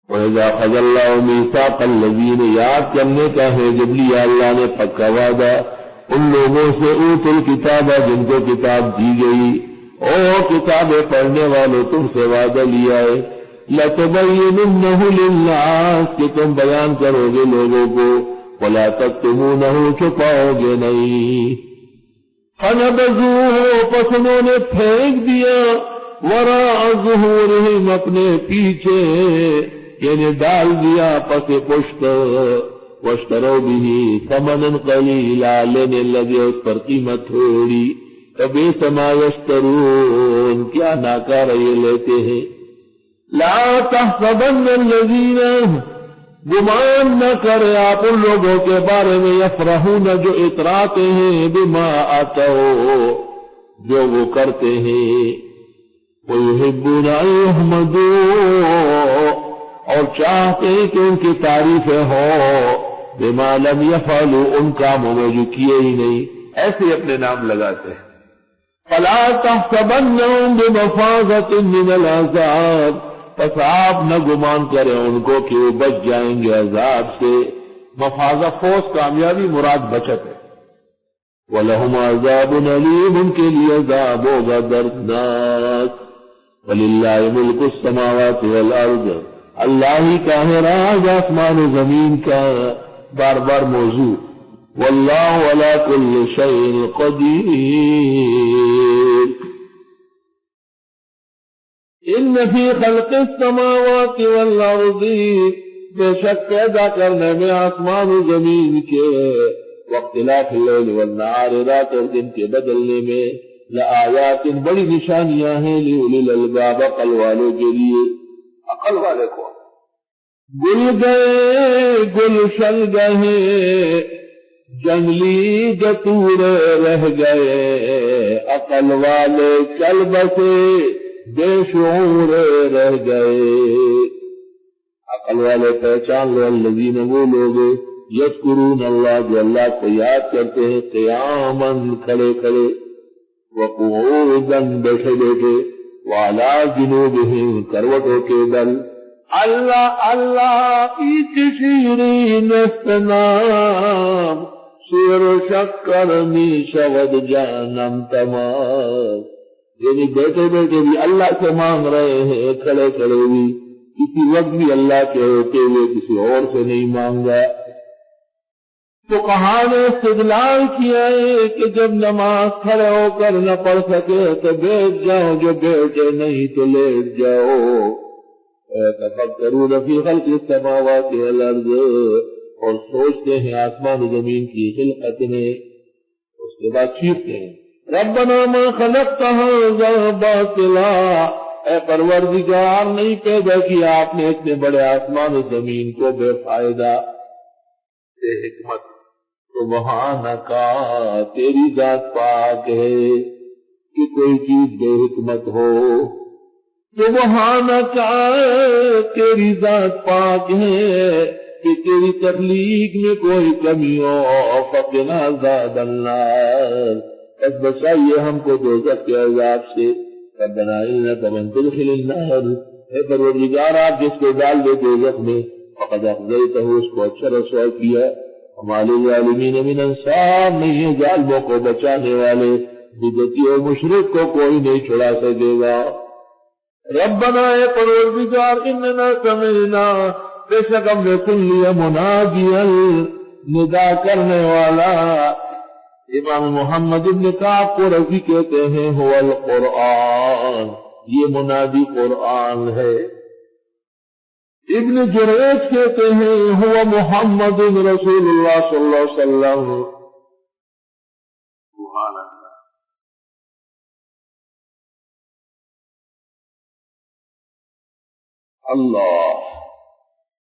وَإِذَا أَخَذَ اللَّهُ مِيثَاقَ الَّذِينَ یاد کرنے کا ہے جب لیا اللہ نے پکا وعدہ ان لوگوں سے اوتوا الکتاب جن کو کتاب دی گئی، او کتاب پڑھنے والوں تم سے وعدہ لیا ہے لَتُبَيِّنُنَّهُ لِلنَّاسِ کہ تم بیان کرو گے لوگوں کو، وَلَا تَكْتُمُونَهُ چھپاؤ گے نہیں۔ فَنَبَذُوهُ پس انہوں نے پھینک دیا وَرَاءَ ظُهُورِهِمْ اپنے پیچھے، یعنی ڈال دیا پس پشت، وَاشْتَرَوْا بِهِ ثَمَنًا قَلِيلًا لینے لگے اس پر قیمت تھوڑی، فَبِئْسَ مَا يَشْتَرُونَ کیا ناکارہ یہ لیتے ہیں۔ لا تحسبن الذین گمان نہ کرے آپ ان لوگوں کے بارے میں یفرحون جو اتراتے ہیں بما آتوا جو وہ کرتے ہیں، وَيُحِبُّونَ أَن يُحْمَدُوا اور چاہتے ہیں کہ ان کی تعریفیں ہو، بما لم يفعلوا ان کاموں میں جو کیے ہی نہیں، ایسے اپنے نام لگاتے ہیں۔ فَلَا تَحْسَبَنَّهُمْ بِمَفَازَةٍ مِّنَ الْعَذَابِ پس آپ نہ گمان کریں ان کو کہ وہ بچ جائیں گے عذاب سے، مفازہ فوز کامیابی مراد بچت ہے۔ وَلَهُمْ عَذَابٌ أَلِيمٌ ان کے لیے عذاب ہوگا دردناک۔ وَلِلَّهِ مُلْكُ السَّمَاوَاتِ وَالْأَرْضِ اللہ ہی کا ہے راز آسمان و زمین کا، بار بار موضوع وَاللَّهُ عَلَى كُلِّ شَيْءٍ قَدِيرٌ۔ ان فی خلق السماوات والارض بے شک پیدا کرنے میں آسمان و زمین کے، واختلاف اللیل والنہار رات اور دن کے بدلنے میں، لآیات بڑی نشانیاں ہیں لأولی الالباب عقل والوں کے لیے، عقل والے کو۔ گل گئے گلشن گئے جنگلی گتور رہ گئے، عقل والے چل بسے بے شعور رہ گئے۔ عقل والے پہچان لو الذین وہ لوگ یذکرون اللہ جو اللہ کو یاد کرتے ہیں قیاما کھڑے کھڑے، وقعودا بیٹھے بیٹھے، وعلی جنوبہم کروٹوں کے بل، اللہ اللہ کی شیرین استنام، شیر و شکر می شود جانم تمام، یعنی بیٹھے بیٹھے بھی اللہ سے مانگ رہے ہیں، کھڑے کھڑے بھی کسی وقت بھی اللہ کے ہوتے ہوئے کسی اور سے نہیں مانگا۔ تو کہاں نے استدلال کیا ہے کہ جب نماز کھڑے ہو کر نہ پڑھ سکے تو بیٹھ جاؤ، جو بیٹھے نہیں تو لیٹ جاؤ۔ تفکرون فی خلق السماوات والارض اور سوچتے ہیں آسمان و زمین کی خلقت میں، اس کے بعد چیختے ہیں ربنا ما خلقت هذا باطلا، اے پروردگار نہیں پیدا کیا آپ نے اتنے بڑے آسمان و زمین کو بے فائدہ، بے حکمت، سبحانکا تیری ذات پاک ہے کہ کوئی چیز بے حکمت ہو، سبحانکا تیری ذات پاک ہے کہ تیری تخلیق میں کوئی کمی ہو، فقنا عذاب النار بس بچائیے ہم کو دوزخ کے عذاب سے، ربنا انک من تدخل النار اے پروردگار آپ جس کو ڈال دے دوزخ میں، فقد اخزیتہ اس کو اچھا رسوا کیا، وما للظالمین من انصار نہیں ہے ظالموں کو بچانے والے، بدعتی و مشرک کو کوئی نہیں چھڑا سکے گا۔ ربنا اے پروردگار اننا سمعنا بے شک ہم نے سن لیا منادیا ندا کرنے والا، امام محمد ابن کعب کو رضی کہتے ہیں هو القرآن، یہ منادی قرآن ہے۔ ابن جریج کہتے ہیں هو محمد رسول اللہ صلی اللہ علیہ وسلم۔ سبحان اللہ۔